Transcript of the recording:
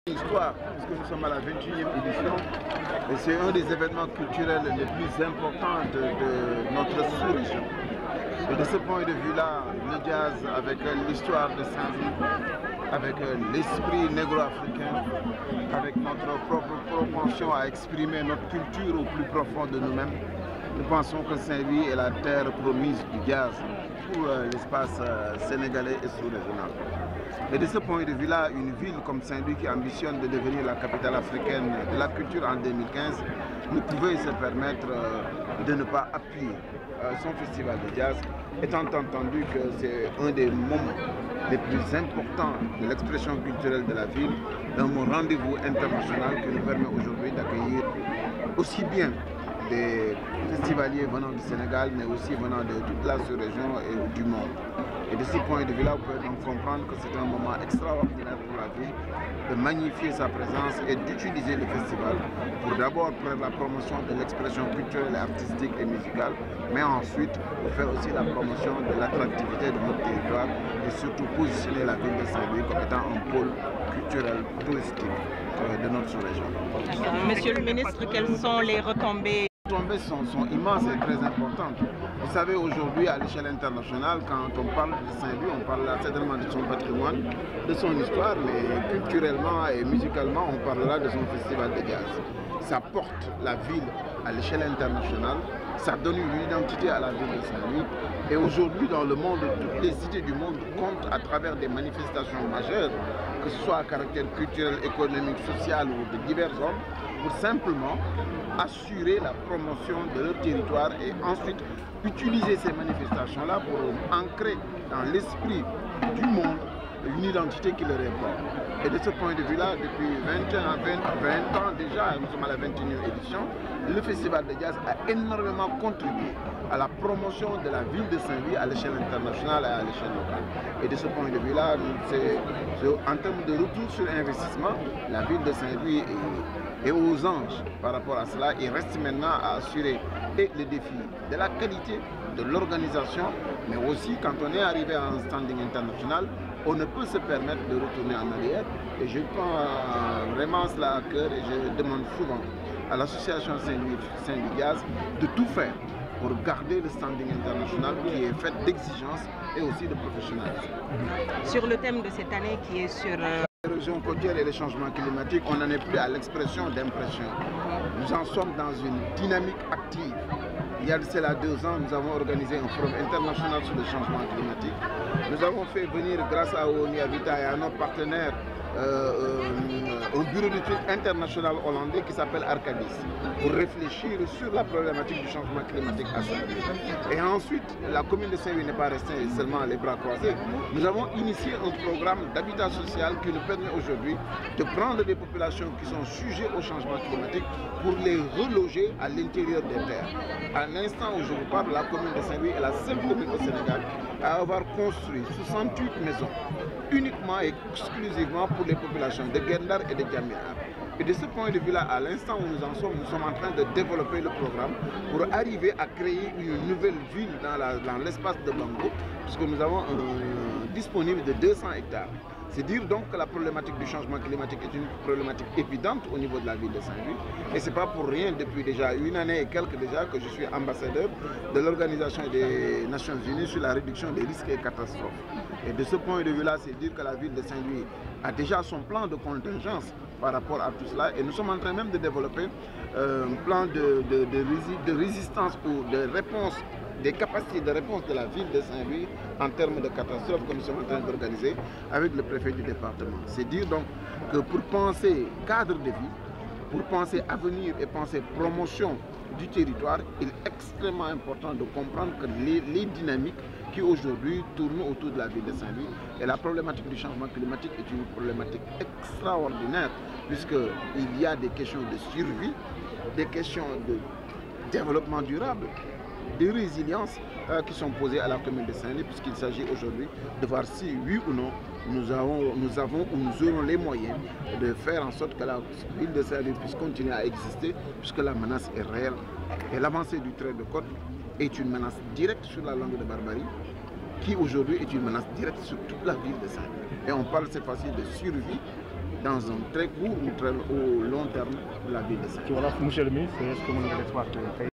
Histoire, puisque nous sommes à la 21e édition, et c'est un des événements culturels les plus importants de notre sous-région. Et de ce point de vue-là, le jazz, avec l'histoire de Saint-Louis, avec l'esprit négro-africain, avec notre propre propension à exprimer notre culture au plus profond de nous-mêmes, nous pensons que Saint-Louis est la terre promise du jazz pour l'espace sénégalais et sous-régional. Et de ce point de vue-là, une ville comme Saint-Louis qui ambitionne de devenir la capitale africaine de la culture en 2015 ne pouvait se permettre de ne pas appuyer son festival de jazz, étant entendu que c'est un des moments les plus importants de l'expression culturelle de la ville, un rendez-vous international qui nous permet aujourd'hui d'accueillir aussi bien des festivaliers venant du Sénégal, mais aussi venant de toute la sous-région et du monde. Et de ce point de vue-là, vous pouvez donc comprendre que c'est un moment extraordinaire pour la ville de magnifier sa présence et d'utiliser le festival pour d'abord faire la promotion de l'expression culturelle, artistique et musicale, mais ensuite pour faire aussi la promotion de l'attractivité de notre territoire et surtout positionner la ville de Saint-Louis comme étant un pôle culturel touristique de notre sous-région. Monsieur le ministre, quelles sont les retombées? Les retombées sont immenses et très importantes. Vous savez, aujourd'hui, à l'échelle internationale, quand on parle de Saint-Louis, on parle certainement de son patrimoine, de son histoire, mais culturellement et musicalement, on parlera de son festival de jazz. Ça porte la ville à l'échelle internationale, ça donne une identité à la ville de Saint-Louis. Et aujourd'hui, dans le monde, toutes les cités du monde comptent à travers des manifestations majeures, que ce soit à caractère culturel, économique, social ou de divers ordres, pour simplement assurer la promotion de leur territoire et ensuite utiliser ces manifestations-là pour ancrer dans l'esprit du monde une identité qui leur est propre. Et de ce point de vue-là, depuis 20 ans déjà, nous sommes à la 21e édition, le festival de jazz a énormément contribué à la promotion de la ville de Saint-Louis à l'échelle internationale et à l'échelle locale. Et de ce point de vue-là, en termes de retour sur investissement, la ville de Saint-Louis est aux anges par rapport à cela. Il reste maintenant à assurer le défi de la qualité, de l'organisation, mais aussi quand on est arrivé à un standing international, on ne peut se permettre de retourner en arrière. Et je prends vraiment cela à cœur et je demande souvent à l'association Saint-Louis Jazz de tout faire pour garder le standing international qui est fait d'exigence et aussi de professionnalisme. Sur le thème de cette année qui est sur l'érosion côtière et les changements climatiques, on n'en est plus à l'expression d'impression. Nous en sommes dans une dynamique active. Il y a de cela 2 ans, nous avons organisé un forum international sur le changement climatique. Nous avons fait venir, grâce à ONU Habitat et à nos partenaires, un bureau d'études international hollandais qui s'appelle Arcadis pour réfléchir sur la problématique du changement climatique à Saint-Louis. Et ensuite, la commune de Saint-Louis n'est pas restée seulement les bras croisés. Nous avons initié un programme d'habitat social qui nous permet aujourd'hui de prendre des populations qui sont sujettes au changement climatique pour les reloger à l'intérieur des terres. À l'instant où je vous parle, la commune de Saint-Louis est la seule commune au Sénégal à avoir construit 68 maisons uniquement et exclusivement pour les populations de Gendar et de Djamena. Et de ce point de vue-là, à l'instant où nous en sommes en train de développer le programme pour arriver à créer une nouvelle ville dans l'espace de Bango, puisque nous avons disponible de 200 hectares. C'est dire donc que la problématique du changement climatique est une problématique évidente au niveau de la ville de Saint-Louis. Et ce n'est pas pour rien, depuis déjà 1 année et quelques déjà, que je suis ambassadeur de l'Organisation des Nations Unies sur la réduction des risques et catastrophes. Et de ce point de vue-là, c'est dire que la ville de Saint-Louis a déjà son plan de contingence par rapport à tout cela. Et nous sommes en train même de développer un plan de résistance ou de réponse, des capacités de réponse de la ville de Saint-Louis en termes de catastrophes que nous sommes en train d'organiser avec le préfet du département. C'est dire donc que pour penser cadre de vie, pour penser avenir et penser promotion du territoire, il est extrêmement important de comprendre que les dynamiques qui aujourd'hui tournent autour de la ville de Saint-Louis et la problématique du changement climatique est une problématique extraordinaire puisqu'il y a des questions de survie, des questions de développement durable, de résilience qui sont posées à la commune de Saint-Louis puisqu'il s'agit aujourd'hui de voir si oui ou non nous aurons les moyens de faire en sorte que la ville de Saint-Louis puisse continuer à exister puisque la menace est réelle. Et l'avancée du trait de côte est une menace directe sur la langue de Barbarie qui aujourd'hui est une menace directe sur toute la ville de Saint-Louis. Et on parle cette fois-ci de survie dans un très court ou long terme pour la ville de Saint-Louis. Monsieur le ministre, est-ce que vous avez